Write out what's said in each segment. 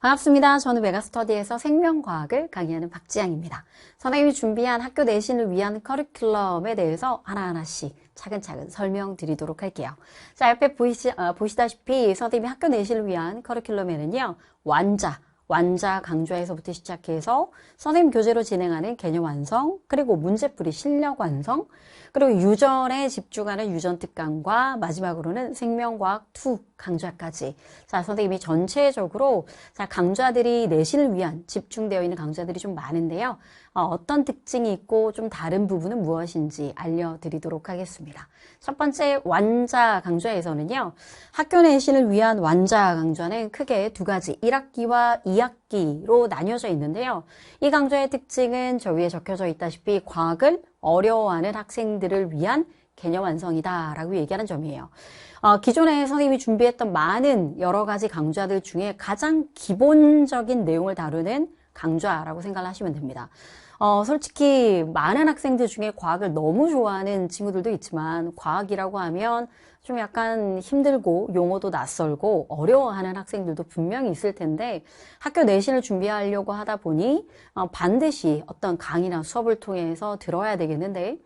반갑습니다. 저는 메가스터디에서 생명과학을 강의하는 박지향입니다. 선생님이 준비한 학교 내신을 위한 커리큘럼에 대해서 하나하나씩 차근차근 설명드리도록 할게요. 자, 옆에 보시다시피 선생님이 학교 내신을 위한 커리큘럼에는요, 완자 강좌에서부터 시작해서 선생님 교재로 진행하는 개념 완성, 그리고 문제풀이 실력 완성, 그리고 유전에 집중하는 유전 특강과 마지막으로는 생명과학 2 강좌까지. 자, 선생님이 전체적으로 강좌들이 내신을 위한 집중되어 있는 강좌들이 좀 많은데요. 어떤 특징이 있고 좀 다른 부분은 무엇인지 알려드리도록 하겠습니다. 첫 번째 완자 강좌에서는요. 학교 내신을 위한 완자 강좌는 크게 두 가지, 1학기와 2학기로 나뉘어져 있는데요. 이 강좌의 특징은 저 위에 적혀져 있다시피 과학을 어려워하는 학생들을 위한 개념 완성이다 라고 얘기하는 점이에요. 기존에 선생님이 준비했던 많은 여러 가지 강좌들 중에 가장 기본적인 내용을 다루는 강좌라고 생각을 하시면 됩니다. 솔직히 많은 학생들 중에 과학을 너무 좋아하는 친구들도 있지만 과학이라고 하면 좀 약간 힘들고 용어도 낯설고 어려워하는 학생들도 분명히 있을 텐데 학교 내신을 준비하려고 하다 보니 반드시 어떤 강의나 수업을 통해서 들어야 되겠는데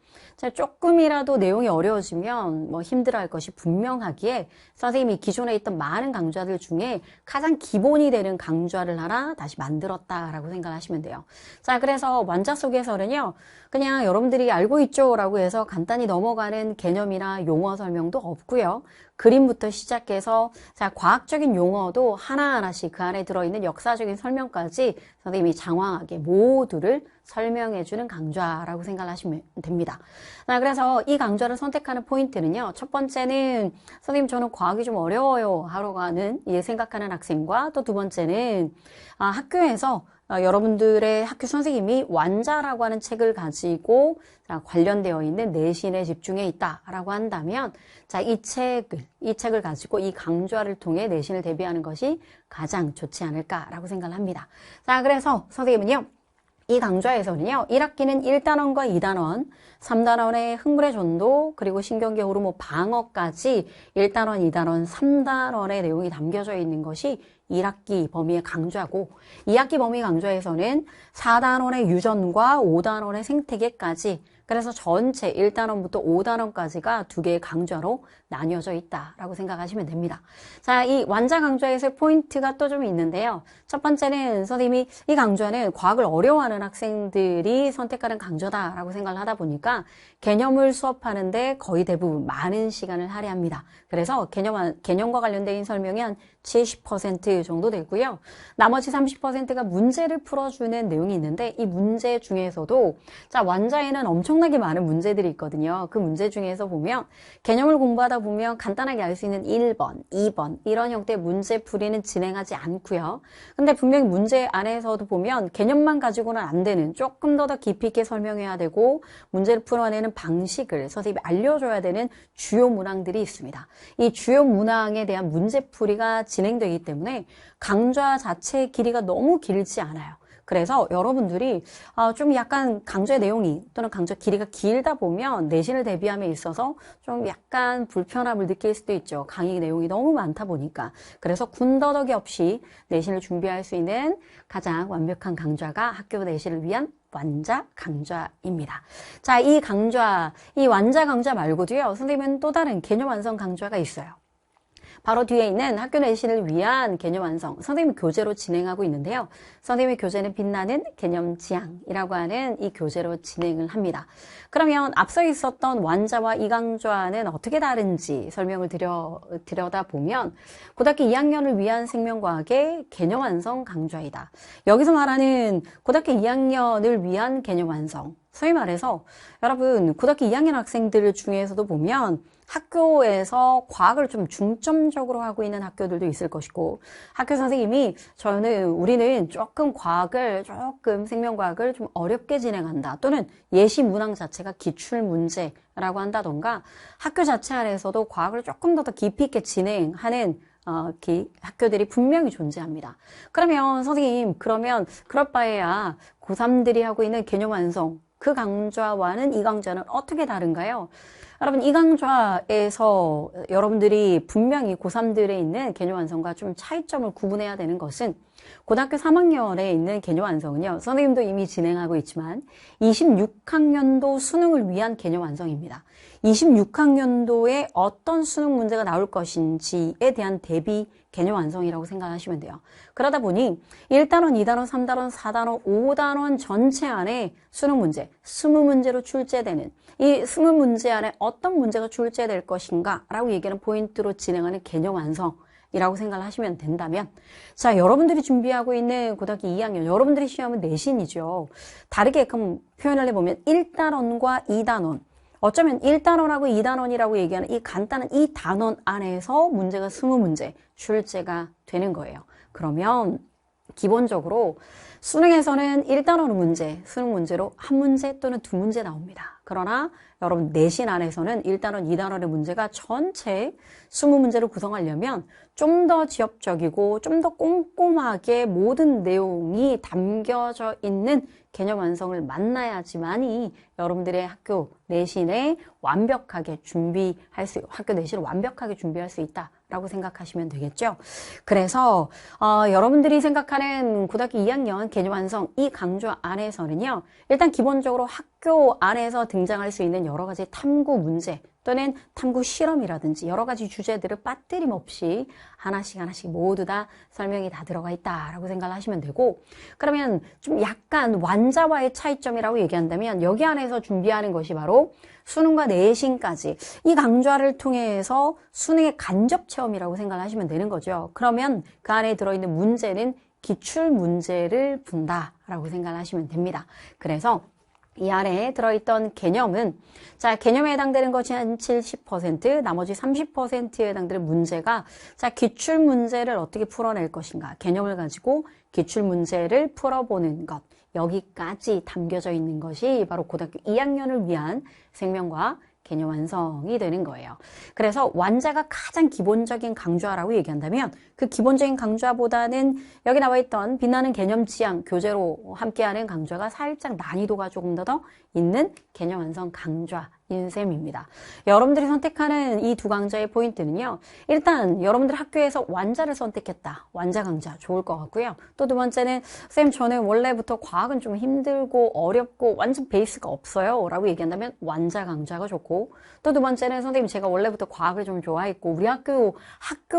조금이라도 내용이 어려워지면 힘들어할 것이 분명하기에 선생님이 기존에 있던 많은 강좌들 중에 가장 기본이 되는 강좌를 하나 다시 만들었다라고 생각하시면 돼요. 자, 그래서 완자 속에서는요, 그냥 여러분들이 알고 있죠 라고 해서 간단히 넘어가는 개념이나 용어 설명도 없고요. 그림부터 시작해서 과학적인 용어도 하나하나씩 그 안에 들어있는 역사적인 설명까지 선생님이 장황하게 모두를 설명해주는 강좌라고 생각하시면 됩니다. 자, 그래서 이 강좌를 선택하는 포인트는요. 첫 번째는 선생님 저는 과학이 좀 어려워요 하러 가는 생각하는 학생과 또 두 번째는 학교에서 여러분들의 학교 선생님이 완자라고 하는 책을 가지고 관련되어 있는 내신에 집중해 있다라고 한다면 이 책을 가지고 이 강좌를 통해 내신을 대비하는 것이 가장 좋지 않을까라고 생각을 합니다. 자, 그래서 선생님은요. 이 강좌에서는요, 1학기는 1단원과 2단원, 3단원의 흥분의 전도, 그리고 신경계 호르몬 방어까지 1단원, 2단원, 3단원의 내용이 담겨져 있는 것이 1학기 범위의 강좌고, 2학기 범위 강좌에서는 4단원의 유전과 5단원의 생태계까지, 그래서 전체 1단원부터 5단원까지가 두 개의 강좌로 나뉘어져 있다라고 생각하시면 됩니다. 자, 이 완자 강좌에서의 포인트가 또 좀 있는데요. 첫 번째는 선생님이 이 강좌는 과학을 어려워하는 학생들이 선택하는 강좌다라고 생각을 하다 보니까 개념을 수업하는데 거의 대부분 많은 시간을 할애합니다. 그래서 개념과 관련된 설명이 한 70% 정도 되고요. 나머지 30%가 문제를 풀어주는 내용이 있는데 이 문제 중에서도 완자에는 엄청나게 많은 문제들이 있거든요. 그 문제 중에서 보면 개념을 공부하다 보면 간단하게 알 수 있는 1번, 2번 이런 형태의 문제 풀이는 진행하지 않고요. 근데 분명히 문제 안에서도 보면 개념만 가지고는 안 되는 조금 더 깊이 있게 설명해야 되고 문제를 풀어내는 방식을 선생님이 알려줘야 되는 주요 문항들이 있습니다. 이 주요 문항에 대한 문제풀이가 진행되기 때문에 강좌 자체의 길이가 너무 길지 않아요. 그래서 여러분들이 좀 약간 강좌의 내용이 또는 강좌 길이가 길다 보면 내신을 대비함에 있어서 좀 약간 불편함을 느낄 수도 있죠. 강의 내용이 너무 많다 보니까. 그래서 군더더기 없이 내신을 준비할 수 있는 가장 완벽한 강좌가 학교 내신을 위한 완자 강좌입니다. 자, 이 완자 강좌 말고도요. 선생님은 또 다른 개념 완성 강좌가 있어요. 바로 뒤에 있는 학교 내신을 위한 개념 완성, 선생님 교재로 진행하고 있는데요. 선생님의 교재는 빛나는 개념 지향이라고 하는 이 교재로 진행을 합니다. 그러면 앞서 있었던 완자와 이 강좌는 어떻게 다른지 설명을 들여다보면 고등학교 2학년을 위한 생명과학의 개념 완성 강좌이다. 여기서 말하는 고등학교 2학년을 위한 개념 완성, 소위 말해서 여러분 고등학교 2학년 학생들 중에서도 보면 학교에서 과학을 좀 중점적으로 하고 있는 학교들도 있을 것이고 학교 선생님이 우리는 조금 생명과학을 좀 어렵게 진행한다 또는 예시 문항 자체가 기출문제라고 한다던가 학교 자체 안에서도 과학을 조금 더 깊이 있게 진행하는 학교들이 분명히 존재합니다. 그러면 선생님 그럴 바에야 고3들이 하고 있는 개념 완성 그 강좌와는 이 강좌는 어떻게 다른가요? 여러분, 이 강좌에서 여러분들이 분명히 고3들에 있는 개념 완성과 좀 차이점을 구분해야 되는 것은 고등학교 3학년에 있는 개념 완성은요, 선생님도 이미 진행하고 있지만 26학년도 수능을 위한 개념 완성입니다. 26학년도에 어떤 수능 문제가 나올 것인지에 대한 대비 개념 완성이라고 생각하시면 돼요. 그러다 보니 1단원, 2단원, 3단원, 4단원, 5단원 전체 안에 수능 문제, 20문제로 출제되는 이 20문제 안에 어떤 문제가 출제될 것인가 라고 얘기하는 포인트로 진행하는 개념 완성이라고 생각을 하시면 된다면, 자, 여러분들이 준비하고 있는 고등학교 2학년, 여러분들이 시험은 내신이죠. 다르게 그럼 표현을 해보면 1단원과 2단원, 어쩌면 1단원하고 2단원이라고 얘기하는 이 간단한 이 단원 안에서 문제가 20문제 출제가 되는 거예요. 그러면 기본적으로 수능에서는 1단원 문제, 수능 문제로 한 문제 또는 두 문제 나옵니다. 그러나 여러분 내신 안에서는 1단원, 2단원의 문제가 전체 20문제를 구성하려면 좀 더 지엽적이고 좀 더 꼼꼼하게 모든 내용이 담겨져 있는 개념 완성을 만나야지만이 여러분들의 학교 내신에 완벽하게 학교 내신을 완벽하게 준비할 수 있다라고 생각하시면 되겠죠. 그래서 여러분들이 생각하는 고등학교 2학년 개념 완성 이 강좌 안에서는요, 일단 기본적으로 학교 안에서 등장할 수 있는 여러 가지 탐구 문제 또는 탐구 실험이라든지 여러 가지 주제들을 빠뜨림 없이 하나씩 모두 다 설명이 다 들어가 있다라고 생각을 하시면 되고, 그러면 좀 약간 완자와의 차이점이라고 얘기한다면 여기 안에서 준비하는 것이 바로 수능과 내신까지 이 강좌를 통해서 수능의 간접 체험이라고 생각을 하시면 되는 거죠. 그러면 그 안에 들어있는 문제는 기출 문제를 분다라고 생각을 하시면 됩니다. 그래서 이 안에 들어있던 개념은, 자, 개념에 해당되는 것이 한 70%, 나머지 30%에 해당되는 문제가, 자, 기출 문제를 어떻게 풀어낼 것인가, 개념을 가지고 기출 문제를 풀어보는 것, 여기까지 담겨져 있는 것이 바로 고등학교 2학년을 위한 생명과학 개념 완성이 되는 거예요. 그래서 완자가 가장 기본적인 강좌라고 얘기한다면 그 기본적인 강좌보다는 여기 나와 있던 빛나는 개념 지향 교재로 함께하는 강좌가 살짝 난이도가 조금 더 있는 개념 완성 강좌인 셈입니다. 여러분들이 선택하는 이 두 강좌의 포인트는요, 일단 여러분들 학교에서 완자를 선택했다, 완자 강좌 좋을 것 같고요. 또 두 번째는 쌤 저는 원래부터 과학은 좀 힘들고 어렵고 완전 베이스가 없어요 라고 얘기한다면 완자 강좌가 좋고, 또 두 번째는 선생님 제가 원래부터 과학을 좀 좋아했고 우리 학교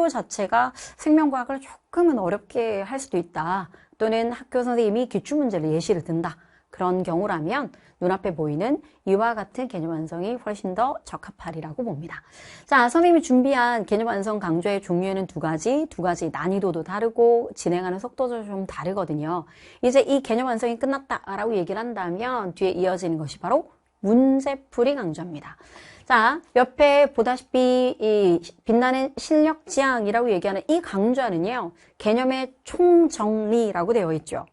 자체가 생명과학을 조금은 어렵게 할 수도 있다, 또는 학교 선생님이 기출문제를 예시를 든다, 그런 경우라면 눈앞에 보이는 이와 같은 개념 완성이 훨씬 더 적합하리라고 봅니다. 자, 선생님이 준비한 개념 완성 강좌의 종류에는 두 가지 난이도도 다르고 진행하는 속도도 좀 다르거든요. 이제 이 개념 완성이 끝났다라고 얘기를 한다면 뒤에 이어지는 것이 바로 문제풀이 강좌입니다. 자, 옆에 보다시피 이 빛나는 실력 지향이라고 얘기하는 이 강좌는요, 개념의 총정리라고 되어 있죠.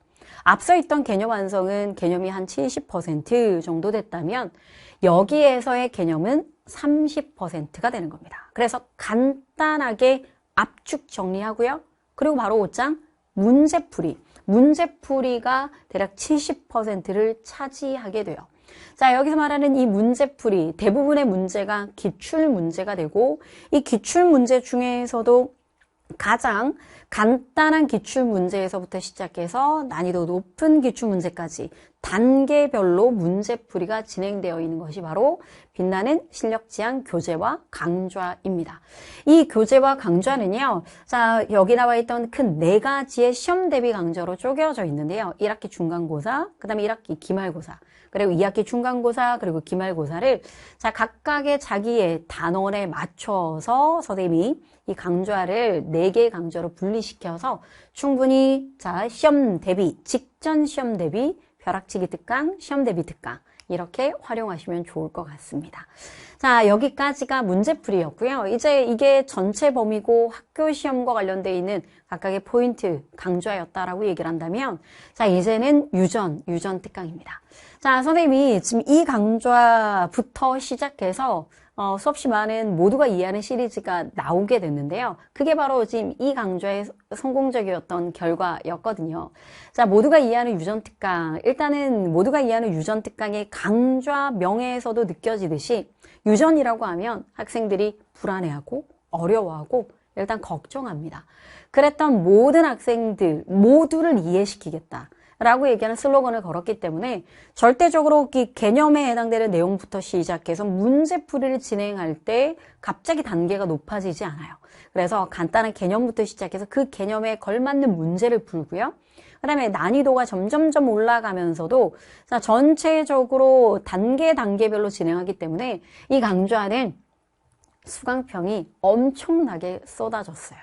앞서 있던 개념 완성은 개념이 한 70% 정도 됐다면 여기에서의 개념은 30%가 되는 겁니다. 그래서 간단하게 압축 정리하고요. 그리고 바로 5장 문제풀이. 문제풀이가 대략 70%를 차지하게 돼요. 자, 여기서 말하는 이 문제풀이, 대부분의 문제가 기출 문제가 되고, 이 기출 문제 중에서도 가장 간단한 기출 문제에서부터 시작해서 난이도 높은 기출 문제까지 단계별로 문제풀이가 진행되어 있는 것이 바로 빛나는 실력 지향 교재와 강좌입니다. 이 교재와 강좌는요, 자, 여기 나와 있던 큰 4가지의 시험 대비 강좌로 쪼개져 있는데요. 1학기 중간고사, 그 다음에 1학기 기말고사, 그리고 2학기 중간고사, 그리고 기말고사를 자, 각각의 자기의 단원에 맞춰서 선생님이 이 강좌를 4개의 강좌로 분리시켜서 충분히 자, 시험 대비, 직전 시험 대비, 벼락치기 특강, 시험 대비 특강 이렇게 활용하시면 좋을 것 같습니다. 자, 여기까지가 문제풀이였고요. 이제 이게 전체 범위고 학교 시험과 관련되어 있는 각각의 포인트 강좌였다라고 얘기를 한다면, 자, 이제는 유전 특강입니다. 자, 선생님이 지금 이 강좌부터 시작해서 수없이 많은 모두가 이해하는 시리즈가 나오게 됐는데요. 그게 바로 지금 이 강좌의 성공적이었던 결과였거든요. 자, 모두가 이해하는 유전특강. 일단은 모두가 이해하는 유전특강의 강좌 명에서도 느껴지듯이 유전이라고 하면 학생들이 불안해하고 어려워하고 일단 걱정합니다. 그랬던 모든 학생들 모두를 이해시키겠다 라고 얘기하는 슬로건을 걸었기 때문에 절대적으로 이 개념에 해당되는 내용부터 시작해서 문제풀이를 진행할 때 갑자기 단계가 높아지지 않아요. 그래서 간단한 개념부터 시작해서 그 개념에 걸맞는 문제를 풀고요. 그 다음에 난이도가 점점점 올라가면서도 전체적으로 단계별로 진행하기 때문에 이 강좌는 수강평이 엄청나게 쏟아졌어요.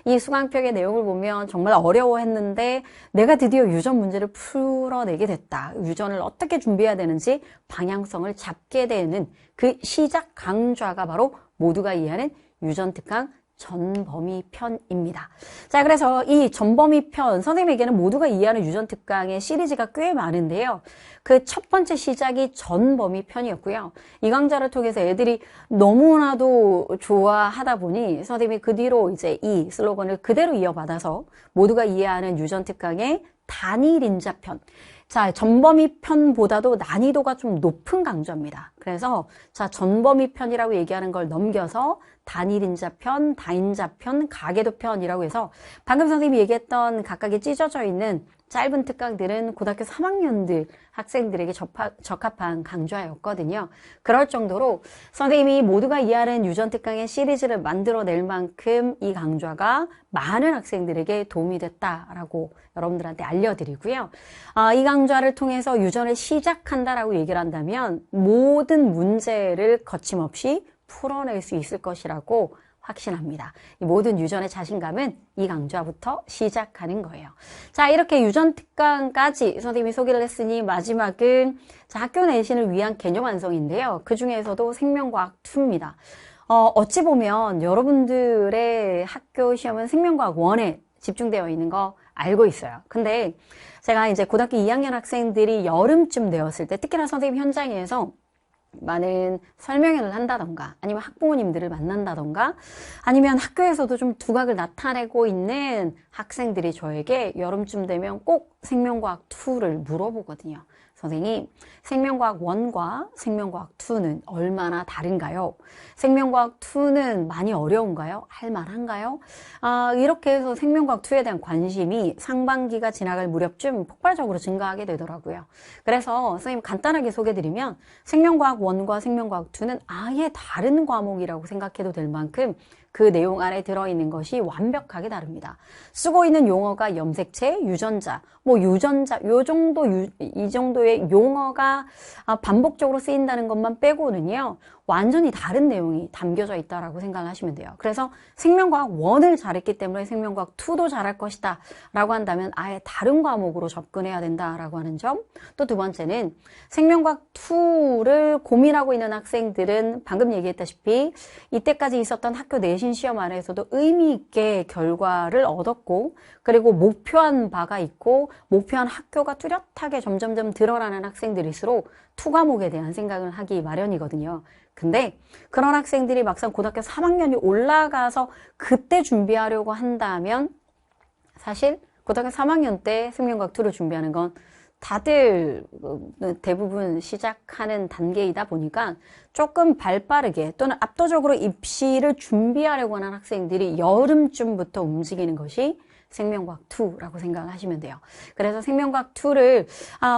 이 수강평의 내용을 보면 정말 어려워했는데 내가 드디어 유전 문제를 풀어내게 됐다. 유전을 어떻게 준비해야 되는지 방향성을 잡게 되는 그 시작 강좌가 바로 모두가 이해하는 유전특강 전범위 편입니다. 자, 그래서 이 전범위 편, 선생님에게는 모두가 이해하는 유전특강의 시리즈가 꽤 많은데요. 그 첫 번째 시작이 전범위 편이었고요. 이 강좌를 통해서 애들이 너무나도 좋아하다 보니 선생님이 그 뒤로 이제 이 슬로건을 그대로 이어받아서 모두가 이해하는 유전특강의 단일 인자편. 자, 전범위 편보다도 난이도가 좀 높은 강좌입니다. 그래서 자, 전범위 편이라고 얘기하는 걸 넘겨서 단일인자편, 다인자편, 가계도편이라고 해서 방금 선생님이 얘기했던 각각의 찢어져 있는 짧은 특강들은 고등학교 3학년들 학생들에게 적합한 강좌였거든요. 그럴 정도로 선생님이 모두가 이해하는 유전특강의 시리즈를 만들어낼 만큼 이 강좌가 많은 학생들에게 도움이 됐다라고 여러분들한테 알려드리고요. 이 강좌를 통해서 유전을 시작한다라고 얘기를 한다면 모든 문제를 거침없이 풀어낼 수 있을 것이라고 확신합니다. 이 모든 유전의 자신감은 이 강좌부터 시작하는 거예요. 자, 이렇게 유전특강까지 선생님이 소개를 했으니 마지막은 자, 학교 내신을 위한 개념 완성인데요. 그 중에서도 생명과학 2입니다. 어찌 보면 여러분들의 학교 시험은 생명과학 1에 집중되어 있는 거 알고 있어요. 근데 제가 이제 고등학교 2학년 학생들이 여름쯤 되었을 때 특히나 선생님 현장에서 많은 설명회를 한다던가 아니면 학부모님들을 만난다던가 아니면 학교에서도 좀 두각을 나타내고 있는 학생들이 저에게 여름쯤 되면 꼭 생명과학 2를 물어보거든요. 선생님, 생명과학 1과 생명과학 2는 얼마나 다른가요? 생명과학 2는 많이 어려운가요? 할만한가요? 이렇게 해서 생명과학 2에 대한 관심이 상반기가 지나갈 무렵쯤 폭발적으로 증가하게 되더라고요. 그래서 선생님 간단하게 소개드리면 생명과학 1과 생명과학 2는 아예 다른 과목이라고 생각해도 될 만큼 그 내용 안에 들어있는 것이 완벽하게 다릅니다. 쓰고 있는 용어가 염색체, 유전자, 이 정도의 용어가 반복적으로 쓰인다는 것만 빼고는요, 완전히 다른 내용이 담겨져 있다라고 생각을 하시면 돼요. 그래서 생명과학 1을 잘했기 때문에 생명과학 2도 잘할 것이다 라고 한다면 아예 다른 과목으로 접근해야 된다라고 하는 점. 또 두 번째는 생명과학 2를 고민하고 있는 학생들은 방금 얘기했다시피 이때까지 있었던 학교 내신 시험 안에서도 의미 있게 결과를 얻었고 그리고 목표한 바가 있고 목표한 학교가 뚜렷하게 점점점 드러나는 학생들일수록 2과목에 대한 생각을 하기 마련이거든요. 근데 그런 학생들이 막상 고등학교 3학년이 올라가서 그때 준비하려고 한다면 사실 고등학교 3학년 때 생명과학 2를 준비하는 건 다들 대부분 시작하는 단계이다 보니까 조금 발빠르게 또는 압도적으로 입시를 준비하려고 하는 학생들이 여름쯤부터 움직이는 것이 생명과학 2라고 생각을 하시면 돼요. 그래서 생명과학 2를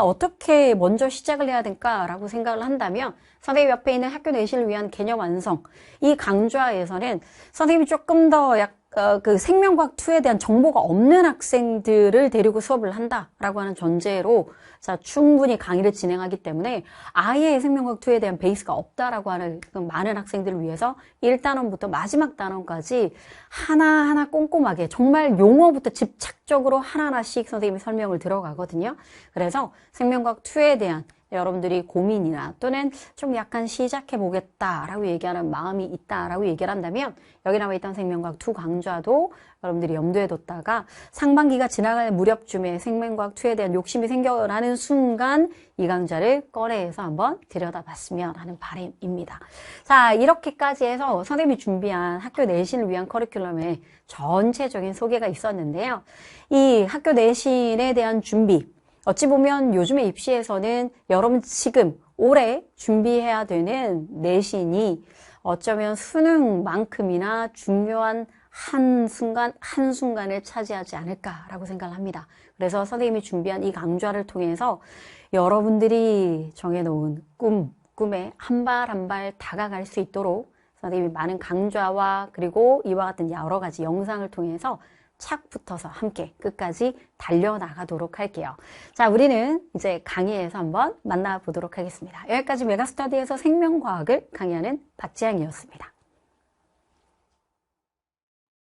어떻게 먼저 시작을 해야 될까라고 생각을 한다면 선생님 옆에 있는 학교 내신을 위한 개념 완성 이 강좌에서는 선생님이 조금 더 그 생명과학 2에 대한 정보가 없는 학생들을 데리고 수업을 한다라고 하는 전제로 자, 충분히 강의를 진행하기 때문에 아예 생명과학 2에 대한 베이스가 없다라고 하는 많은 학생들을 위해서 1단원부터 마지막 단원까지 하나하나 꼼꼼하게 정말 용어부터 집착적으로 하나하나씩 선생님이 설명을 들어가거든요. 그래서 생명과학 2에 대한 여러분들이 고민이나 또는 좀 약간 시작해보겠다라고 얘기하는 마음이 있다라고 얘기를 한다면 여기 나와 있던 생명과학 두 강좌도 여러분들이 염두에 뒀다가 상반기가 지나갈 무렵쯤에 생명과학 2에 대한 욕심이 생겨나는 순간 이 강좌를 꺼내서 한번 들여다봤으면 하는 바람입니다. 자, 이렇게까지 해서 선생님이 준비한 학교 내신을 위한 커리큘럼의 전체적인 소개가 있었는데요. 이 학교 내신에 대한 준비, 어찌 보면 요즘의 입시에서는 여러분 지금 올해 준비해야 되는 내신이 어쩌면 수능만큼이나 중요한 한순간을 차지하지 않을까라고 생각을 합니다. 그래서 선생님이 준비한 이 강좌를 통해서 여러분들이 정해놓은 꿈에 한 발 한 발 다가갈 수 있도록 선생님이 많은 강좌와 그리고 이와 같은 여러 가지 영상을 통해서 착 붙어서 함께 끝까지 달려나가도록 할게요. 자, 우리는 이제 강의에서 한번 만나보도록 하겠습니다. 여기까지 메가스터디에서 생명과학을 강의하는 박지향이었습니다.